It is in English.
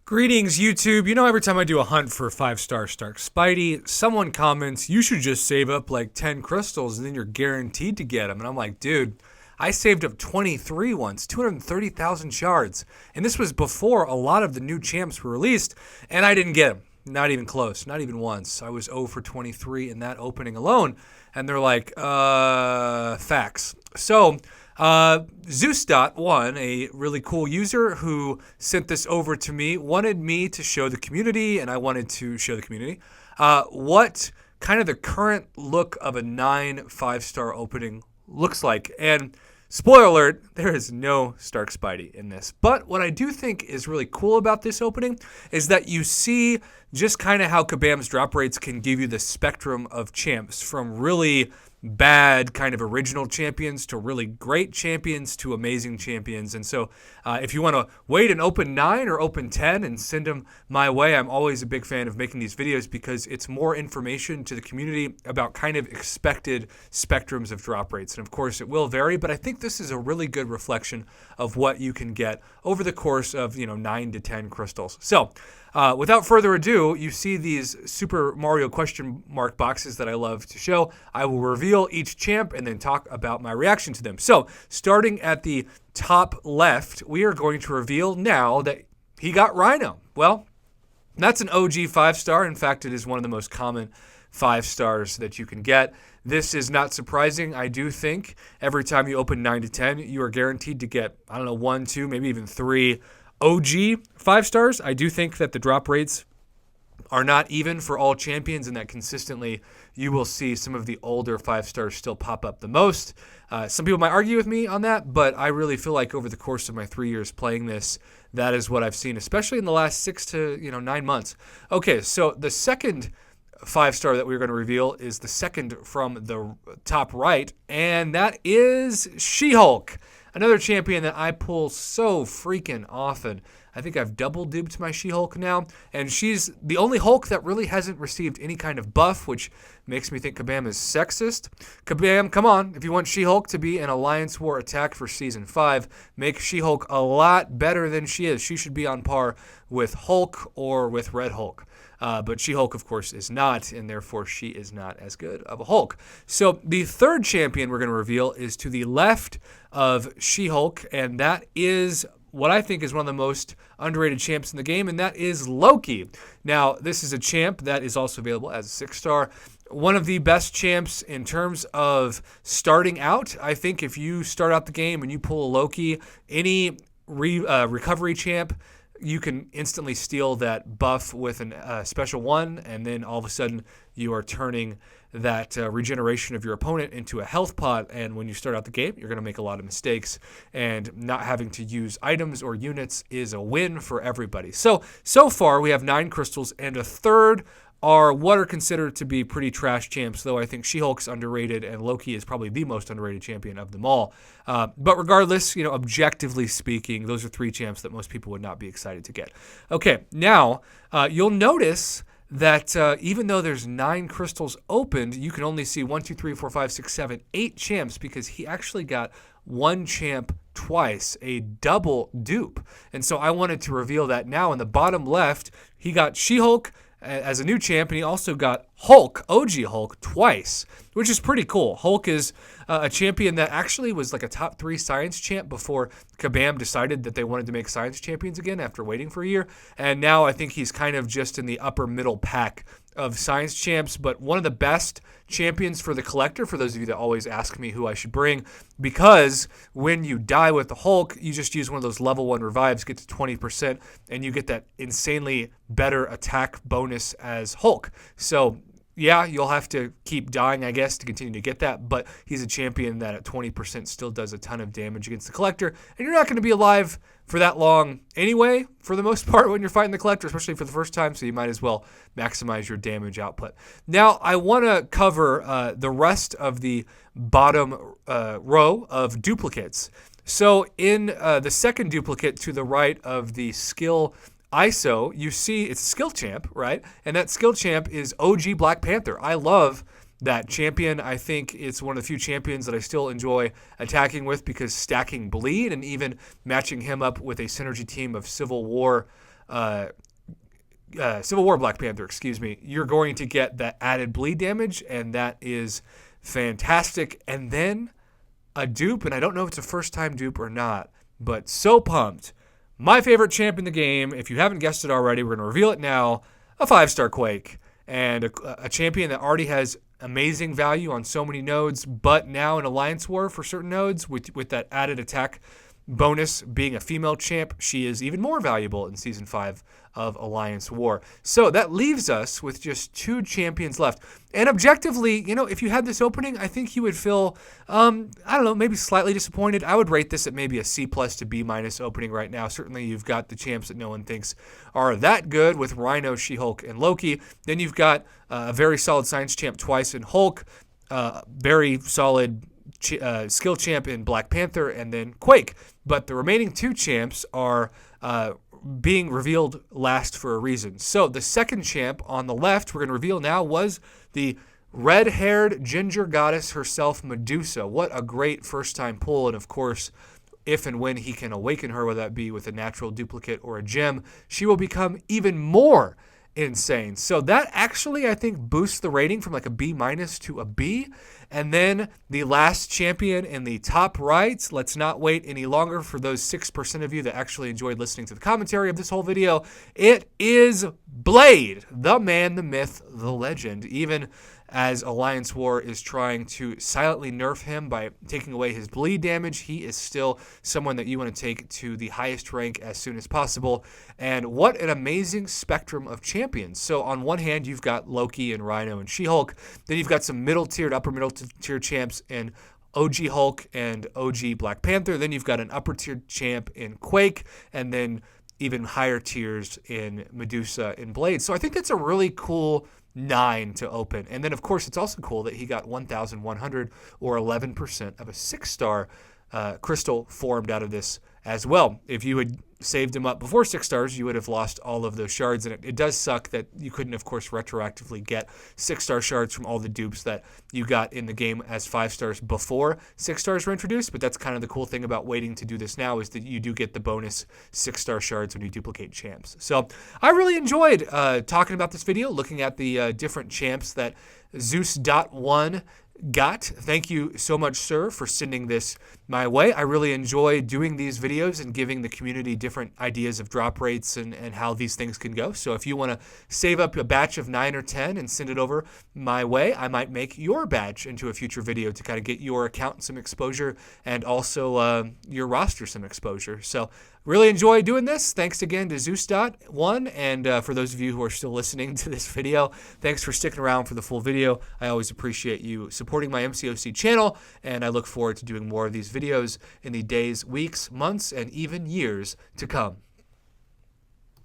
Greetings, YouTube. You know, every time I do a hunt for 5-star Stark Spidey, someone comments, you should just save up like 10 crystals and then you're guaranteed to get them. And I'm like, dude, I saved up 23 once, 230,000 shards. And this was before a lot of the new champs were released, and I didn't get them. Not even close, not even once. I was 0 for 23 in that opening alone. And they're like, facts. So, Zeusdot, a really cool user who sent this over to me, wanted me to show the community, and I wanted to show the community, what kind of the current look of a 9 5-star opening looks like. And spoiler alert, there is no Stark Spidey in this. But what I do think is really cool about this opening is that you see just kind of how Kabam's drop rates can give you the spectrum of champs, from really bad kind of original champions to really great champions to amazing champions. And so if you want to wait and open 9 or open 10 and send them my way, I'm always a big fan of making these videos because it's more information to the community about kind of expected spectrums of drop rates. And of course it will vary, but I think this is a really good reflection of what you can get over the course of 9 to 10 crystals. So without further ado, you see these Super Mario question mark boxes that I love to show. I will reveal each champ and then talk about my reaction to them. So starting at the top left, we are going to reveal now that he got Rhino. Well, that's an OG 5-star. In fact, it is one of the most common 5-stars that you can get. This is not surprising. I do think every time you open 9 to 10, you are guaranteed to get, 1, 2, maybe even 3 OG 5-stars. I do think that the drop rates are not even for all champions, and that consistently you will see some of the older 5-stars still pop up the most. Some people might argue with me on that, but I really feel like over the course of my 3 years playing this, that is what I've seen, especially in the last 6 to 9 months. Okay, so the second 5-star that we're going to reveal is the second from the top right, and that is She-Hulk. Another champion that I pull so freaking often. I think I've double duped my She-Hulk now, and she's the only Hulk that really hasn't received any kind of buff, which makes me think Kabam is sexist. Kabam, come on. If you want She-Hulk to be an Alliance War attack for Season 5, make She-Hulk a lot better than she is. She should be on par with Hulk or with Red Hulk. But She-Hulk, of course, is not, and therefore she is not as good of a Hulk. So the third champion we're going to reveal is to the left of She-Hulk, and that is what I think is one of the most underrated champs in the game, and that is Loki. Now, this is a champ that is also available as a 6-star. One of the best champs in terms of starting out. I think if you start out the game and you pull a Loki, any recovery champ, you can instantly steal that buff with a special one, and then all of a sudden you are turning that regeneration of your opponent into a health pot. And when you start out the game, you're going to make a lot of mistakes, and not having to use items or units is a win for everybody. So far we have 9 crystals, and a third are what are considered to be pretty trash champs, though I think She-Hulk's underrated and Loki is probably the most underrated champion of them all. But regardless, objectively speaking, those are 3 champs that most people would not be excited to get. Okay, now you'll notice that even though there's 9 crystals opened, you can only see 1, 2, 3, 4, 5, 6, 7, 8 champs, because he actually got 1 champ twice, a double dupe. And so I wanted to reveal that now. In the bottom left, he got She-Hulk as a new champ, and he also got Hulk, OG Hulk, twice, which is pretty cool. Hulk is a champion that actually was like a top 3 science champ before Kabam decided that they wanted to make science champions again after waiting for a year. And now I think he's kind of just in the upper middle pack of science champs, but one of the best champions for the collector, for those of you that always ask me who I should bring, because when you die with the Hulk, you just use one of those level 1 revives, get to 20%, and you get that insanely better attack bonus as Hulk. So yeah, you'll have to keep dying, I guess, to continue to get that, but he's a champion that at 20% still does a ton of damage against the collector, and you're not going to be alive for that long anyway, for the most part, when you're fighting the collector, especially for the first time, so you might as well maximize your damage output. Now, I want to cover the rest of the bottom row of duplicates. So in the second duplicate to the right of the skill ISO, you see it's skill champ, right? And that skill champ is OG Black Panther. I love that champion. I think it's one of the few champions that I still enjoy attacking with, because stacking bleed and even matching him up with a synergy team of Civil War Civil War Black Panther, excuse me, you're going to get that added bleed damage, and that is fantastic. And then a dupe, and I don't know if it's a first-time dupe or not, but so pumped. My favorite champ in the game, if you haven't guessed it already, we're going to reveal it now, a 5-star Quake. And a champion that already has amazing value on so many nodes, but now in Alliance War for certain nodes, with that added attack bonus being a female champ, she is even more valuable in Season 5 of Alliance War. So that leaves us with just 2 champions left. And objectively, if you had this opening, I think you would feel, I don't know, maybe slightly disappointed. I would rate this at maybe a C+ to B- opening right now. Certainly you've got the champs that no one thinks are that good with Rhino, She-Hulk, and Loki. Then you've got a very solid science champ twice in Hulk, very solid skill champ in Black Panther, and then Quake. But the remaining 2 champs are being revealed last for a reason. So the second champ on the left we're going to reveal now was the red-haired ginger goddess herself, Medusa. What a great first-time pull. And of course, if and when he can awaken her, whether that be with a natural duplicate or a gem, she will become even more insane. So that actually, I think, boosts the rating from like a B- to a B. And then the last champion in the top right, let's not wait any longer for those 6% of you that actually enjoyed listening to the commentary of this whole video. It is Blade, the man, the myth, the legend. Even as Alliance War is trying to silently nerf him by taking away his bleed damage, he is still someone that you want to take to the highest rank as soon as possible. And what an amazing spectrum of champions. So on one hand, you've got Loki and Rhino and She-Hulk. Then you've got some middle-tiered, upper-middle-tier champs in OG Hulk and OG Black Panther. Then you've got an upper-tier champ in Quake, and then even higher tiers in Medusa and Blade. So I think that's a really cool 9 to open. And then, of course, it's also cool that he got 1,100 or 11% of a 6-star crystal formed out of this as well. If you had saved him up before 6 stars, you would have lost all of those shards. And it does suck that you couldn't, of course, retroactively get 6-star shards from all the dupes that you got in the game as 5 stars before 6 stars were introduced. But that's kind of the cool thing about waiting to do this now, is that you do get the bonus 6-star shards when you duplicate champs. So I really enjoyed talking about this video, looking at the different champs that Zeusdot 1 got. Thank you so much, sir, for sending this my way. I really enjoy doing these videos and giving the community different ideas of drop rates and how these things can go. So if you want to save up a batch of 9 or 10 and send it over my way, I might make your batch into a future video to kind of get your account some exposure and also your roster some exposure. So really enjoy doing this. Thanks again to Zeusdot 1, and for those of you who are still listening to this video, thanks for sticking around for the full video. I always appreciate you supporting my MCOC channel, and I look forward to doing more of these videos in the days, weeks, months, and even years to come.